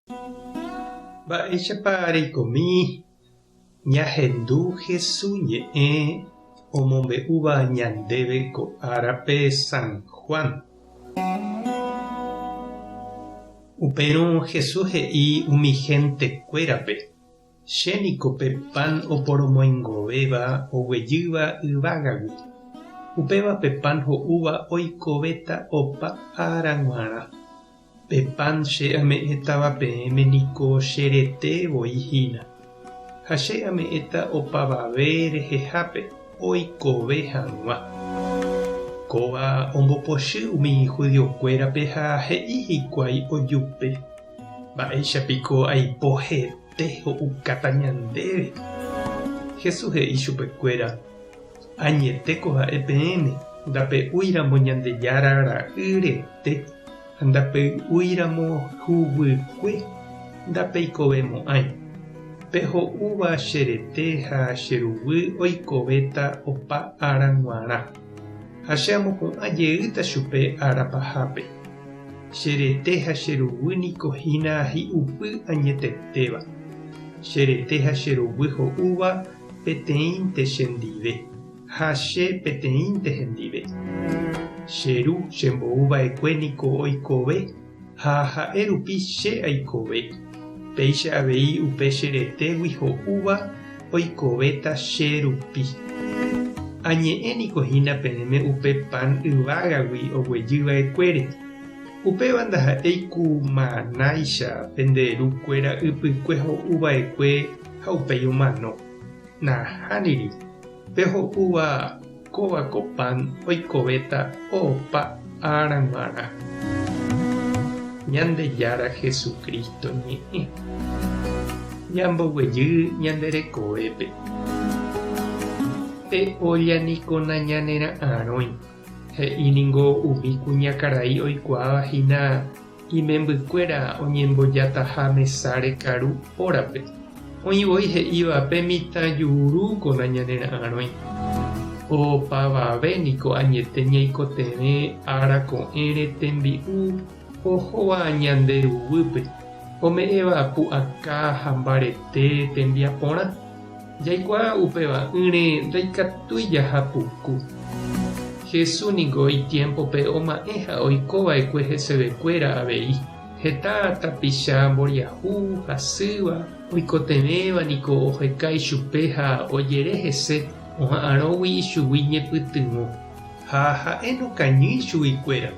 Mba'éichapa reikomi ñahendu Jesús ñe'ẽ omombe'úva ñandéve ko árape San Juan. Upérõ Jesús he'i umi hentekuérape: chéniko pe pan oporomoingovéva oguejýva yvágagui. Upéva pe pan ho'úva oikovéta opa ára g̃uarã. Pe pan che ame'ẽtáva peẽme niko cheretevoi-hína. Ha che ame'ẽta opavave rehehápe oikove hag̃ua. Kóva ombopochy umi judiokuérape ha he'i hikuái ojupe: mba'éichapiko aipohete ho'ukáta ñandéve. Jesús he'i chupekuéra: añetéko ha'e peẽme, ndape'úiramo Ñandejára ra'ýrete, ndape'úiramo huvykue, ndapeikovemo'ãi. Peho'úva cherete ha cheruvy oikovéta opa ára g̃uarã. Ha che amoku'ãjeýta chupe ára pahápe. Cherete ha cheruvy niko hína hi'upy añetetéva. Cherete ha cheruvy ho'úva peteĩnte chendive, ha che peteĩnte hendive. Cheru chembo'uva'ekue niko oikove, ha ha'erupi che aikove. Péicha avei upe cheretégui ho'úva oikovéta che rupi. Añe'ẽ niko hína peẽme upe pan yvágagui oguejýva'ekuére. Upéva ndaha'éiku manáicha penderukuéra ypykue ho'úva'ekue ha upéi omano. Nahániri peho'úva kóvako pan oikovéta opa ára g̃uarã. Ñandejára Jesukristo ñe'ẽ ñamboguejy ñanderekovépe. E'ójaniko nañanera'ãrõi, he'íningo umi kuñakarai oikuaáva hína imembykuéra oñembojátaha mesáre karu órape. Oĩvoi he'ívape mitãjurúko nañanera'ãrõi. Opavavéniko añete ñaikotevẽ ára ko'ẽre tembi'u ohóva ñanderuvýpe. Ome'ẽva pu'aka ha mbarete tembiaporã. Jaikuaa upéva yrẽ ndaikatúi jaha puku. Jesús niko itiempope oma'ẽ ha oikova'ekue hesevekuéra avei. Heta tapicha mboriahu hasýva oikotevéva niko ohekái chupe ha ojere hese oha'ãrõgui ichugui ñepytyvõ. Ha ha'éno kañýi chuguikuéra.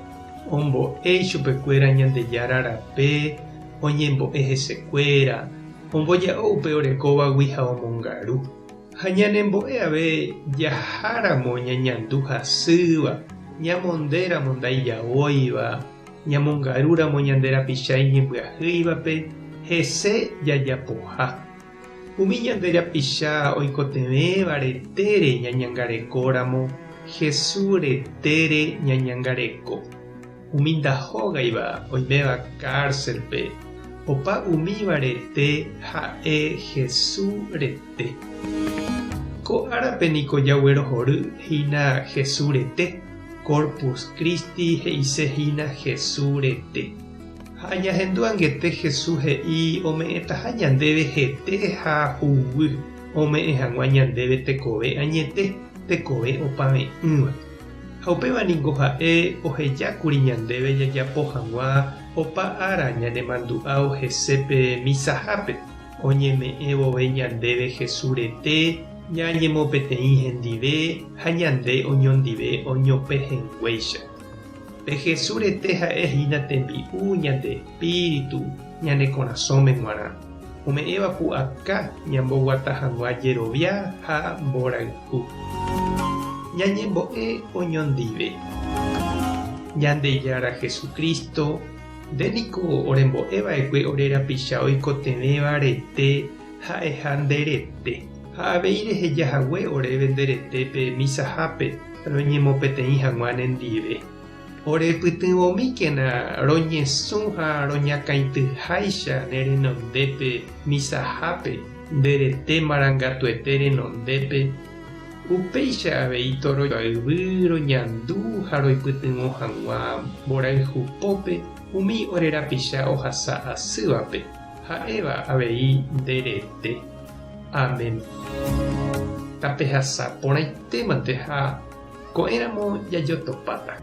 Ombo'éi chupekuéra Ñandejára rape, oñembo'e hesekuéra, omboja'o upe orekovagui ha omongaru. Ha ñanembo'e ave jaháramo ñañandu hasýva, ñamondéramo ndaijavóiva, ñamongarúramo ñande rapicha iñepyahýivape hese jajapoha. Umi ñande rapicha oikotevéva retére ñañangarekóramo, Jesús retére ñañangareko. Umi ndahógaiva oiméva cárcelpe, opa umíva rete ha'e Jesús rete. Ko árape niko jaguerohory hína Jesús rete, Corpus Christi he'ise hína Jesús rete. Ha añahendu angete Jesús he'i ome'ẽtaha ñandéve hete ha huguy, ome'ẽ hag̃ua ñandéve tekove añete, tekove opave'ỹva. Ha upéva niko ha'e ohejákuri ñandéve jajapo hag̃ua opa ára ñanemandu'ávo hesépe misahápe. Oñeme'ẽ vove ñandéve Jesús rete, ñañemopeteĩ hendive ha ñande oñondive oñopehenguéicha. Pe Jesús rete ha'e hína tembi'u ñande espíritu ñane korasõme g̃uarã. Ome'ẽva pu'aka ñamboguata hag̃ua jerovia ha mborayhu. Ñañembo'e oñondive. Ñandejára Jesukristo ndéniko orembo'eva'ekue orerapicha oikotevéva rete ha'eha nderete. Ha avei rehejahague oréve nderetépe misahápe roñemopeteĩ hag̃ua nendive. Orepytyvõmíkena roñesũ ha roñakãityháicha nerenondépe misahápe nderete marangatuete renondépe. Upéicha avei torojoayvy roñandu ha roipytyvõ hag̃ua mborayhupópe umi orerapicha ohasa asývape. ha'éva avei nderete. Amen. Tapehasa porãitémante ha ko'ẽramo jajotopáta.